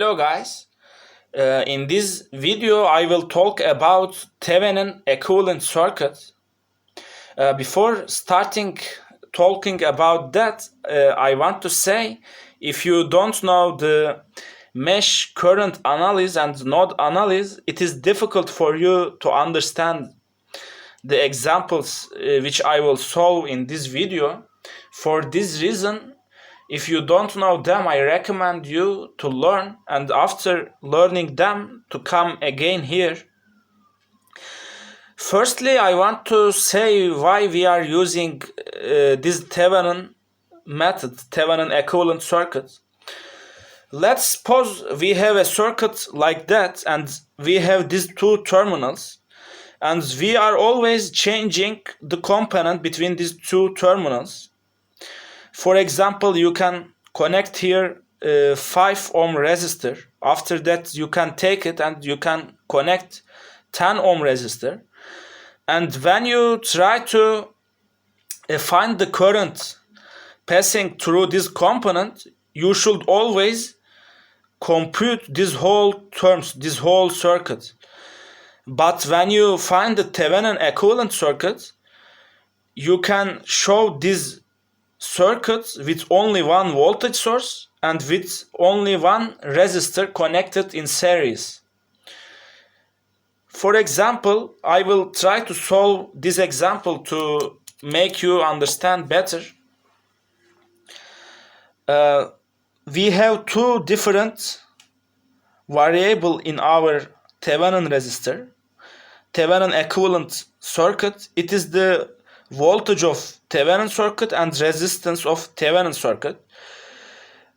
Hello guys, in this video I will talk about Thevenin equivalent circuit. Before starting talking about that, I want to say if you don't know the mesh current analysis and node analysis, it is difficult for you to understand the examples which I will solve in this video. For this reason, if you don't know them, I recommend you to learn, and after learning them to come again here. Firstly, I want to say why we are using this Thevenin method, Thevenin equivalent circuit. Let's suppose we have a circuit like that and we have these two terminals, and we are always changing the component between these two terminals. For example, you can connect here 5 ohm resistor. After that, you can take it and you can connect 10 ohm resistor. And when you try to find the current passing through this component, you should always compute this whole terms, this whole circuit. But when you find the Thevenin equivalent circuit, you can show this circuit with only one voltage source and with only one resistor connected in series. For example, I will try to solve this example to make you understand better. We have two different variables in our Thevenin resistor, Thevenin equivalent circuit. It is the voltage of Thevenin circuit and resistance of Thevenin circuit.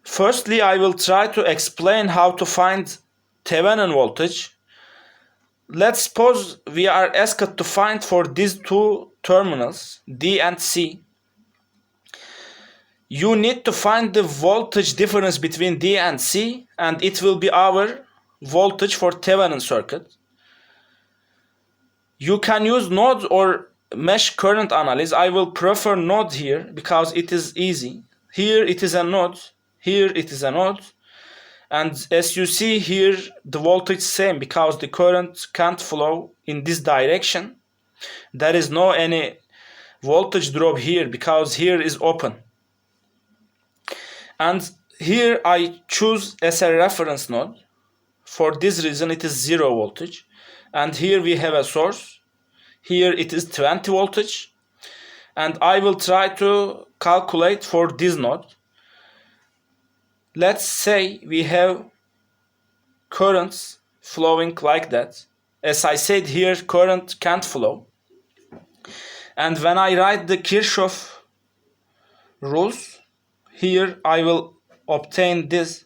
Firstly, I will try to explain how to find Thevenin voltage. Let's suppose we are asked to find for these two terminals, D and C. You need to find the voltage difference between D and C, and it will be our voltage for Thevenin circuit. You can use node or mesh current analysis. I will prefer node here because it is easy. Here it is a node, here it is a node, and as you see here the voltage same because the current can't flow in this direction. There is no any voltage drop here because here is open. And here I choose as a reference node. For this reason it is 0 voltage. And here we have a source. Here it is 20 voltage. And I will try to calculate for this node. Let's say we have currents flowing like that. As I said here, current can't flow. And when I write the Kirchhoff rules, here I will obtain this.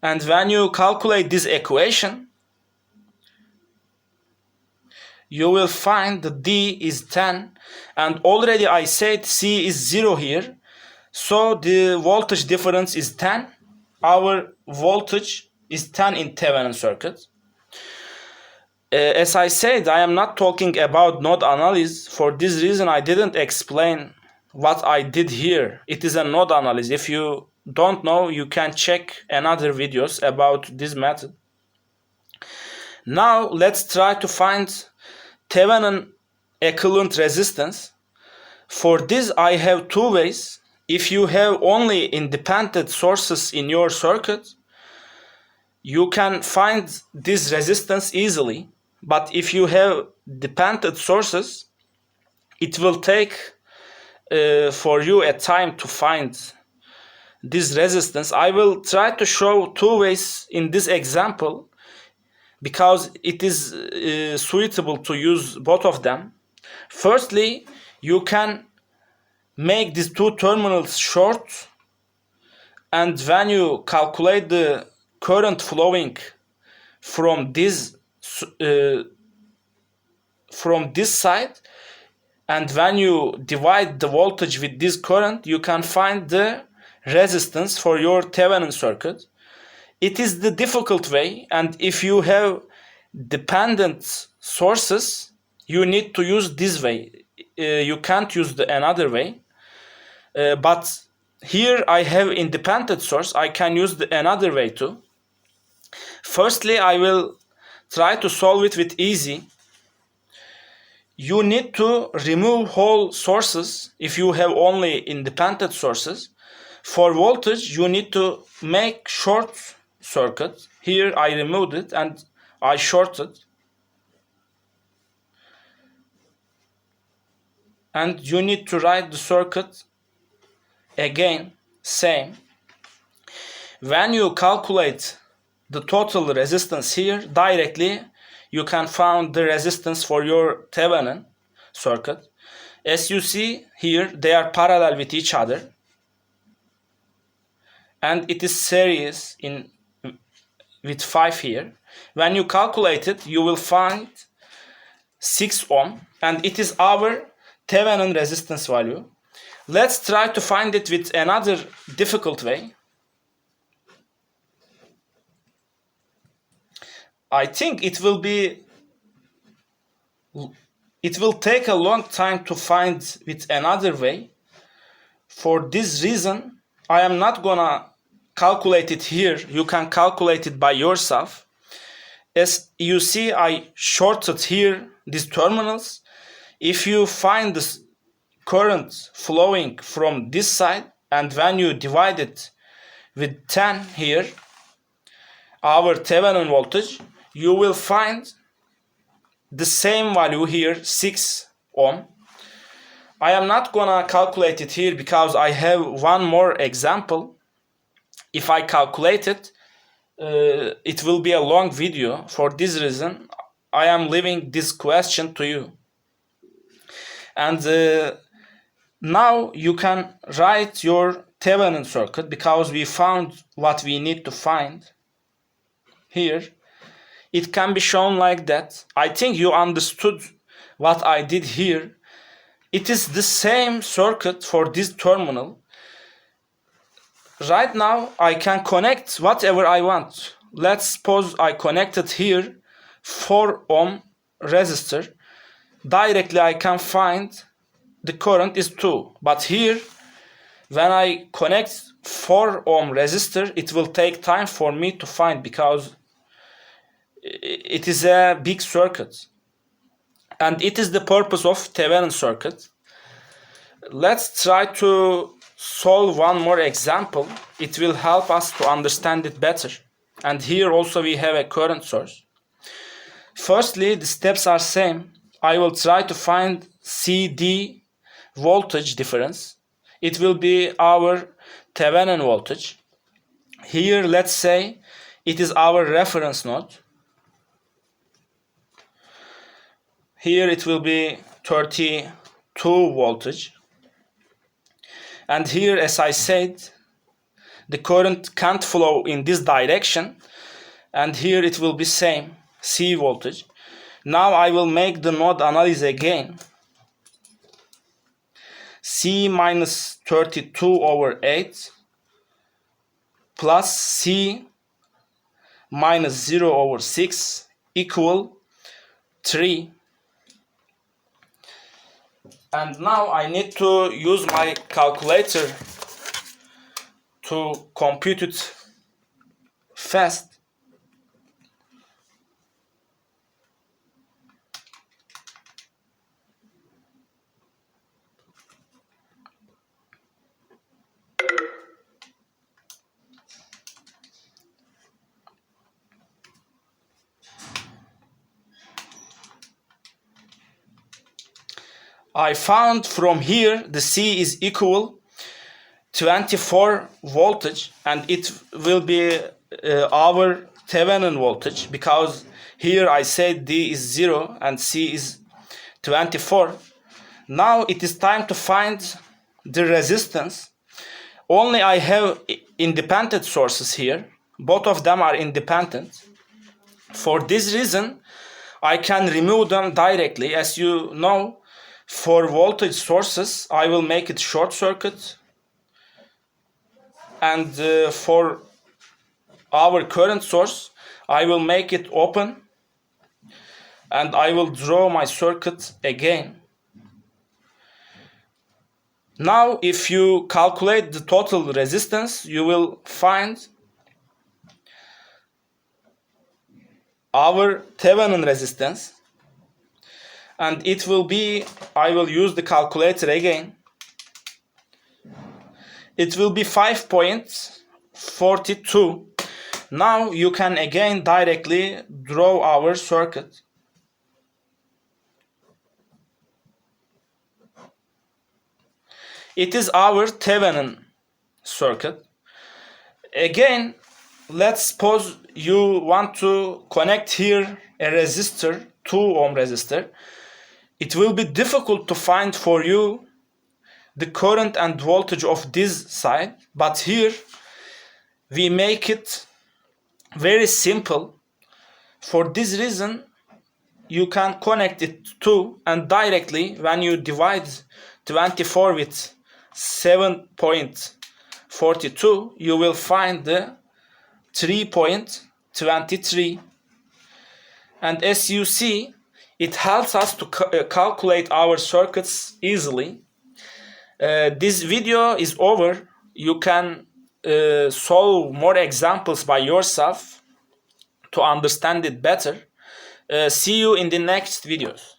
And when you calculate this equation, you will find that D is 10, and already I said C is 0 here, so the voltage difference is 10. Our voltage is 10 in Thevenin circuit. As I said, I am not talking about node analysis. For this reason, I didn't explain what I did here. It is a node analysis. If you don't know, you can check another videos about this method. Now let's try to find Thevenin equivalent resistance. For this I have two ways. If you have only independent sources in your circuit, you can find this resistance easily. But if you have dependent sources, it will take for you a time to find this resistance. I will try to show two ways in this example because it is suitable to use both of them. Firstly, you can make these two terminals short, and when you calculate the current flowing from this side, and when you divide the voltage with this current, you can find the resistance for your Thevenin circuit. It is the difficult way, and if you have dependent sources, you need to use this way. you can't use another way. But here I have independent source. I can use another way too. Firstly, I will try to solve it with easy. You need to remove whole sources if you have only independent sources. For voltage, you need to make short circuit. Here I removed it and I shorted. And you need to write the circuit again, same. When you calculate the total resistance here, directly you can find the resistance for your Thevenin circuit. As you see here, they are parallel with each other. And it is series with 5 here. When you calculate it, you will find 6 ohm, and it is our Thevenin resistance value. Let's try to find it with another difficult way. I think it will take a long time to find with another way. For this reason, I am not gonna calculate it here. You can calculate it by yourself. As you see, I shorted here these terminals. If you find this current flowing from this side, and when you divide it with 10 here, our Thevenin voltage, you will find the same value here, 6 ohm. I am not gonna calculate it here because I have one more example. If I calculate it, it will be a long video. For this reason, I am leaving this question to you. And now you can write your Thevenin circuit because we found what we need to find. Here, it can be shown like that. I think you understood what I did here. It is the same circuit for this terminal. Right now, I can connect whatever I want. Let's suppose I connected here 4 ohm resistor. Directly I can find the current is 2. But here, when I connect 4 ohm resistor, it will take time for me to find because it is a big circuit. And it is the purpose of Thevenin circuit. Let's try to solve one more example. It will help us to understand it better. And here also we have a current source. Firstly, the steps are same. I will try to find CD voltage difference. It will be our Thevenin voltage. Here, let's say it is our reference node. Here it will be 32 voltage. And here, as I said, the current can't flow in this direction. And here it will be same, C voltage. Now I will make the node analysis again. C minus 32 over 8 plus C minus 0 over 6 equal 3. And now I need to use my calculator to compute it fast. I found from here the C is equal 24 voltage, and it will be our Thevenin voltage because here I said D is 0 and C is 24. Now it is time to find the resistance. Only I have independent sources here. Both of them are independent. For this reason, I can remove them directly. As you know, for voltage sources, I will make it short circuit. And for our current source, I will make it open. And I will draw my circuit again. Now if you calculate the total resistance, you will find our Thevenin resistance, and it will be, I will use the calculator again, it will be 5.42. Now you can again directly draw our circuit. It is our Thevenin circuit. Again, let's suppose you want to connect here a resistor, 2 ohm resistor. It will be difficult to find for you the current and voltage of this side, but here we make it very simple. For this reason, you can connect it to, and directly when you divide 24 with 7.42, you will find the 3.23. And as you see, it helps us to calculate our circuits easily. This video is over. You can solve more examples by yourself to understand it better. See you in the next videos.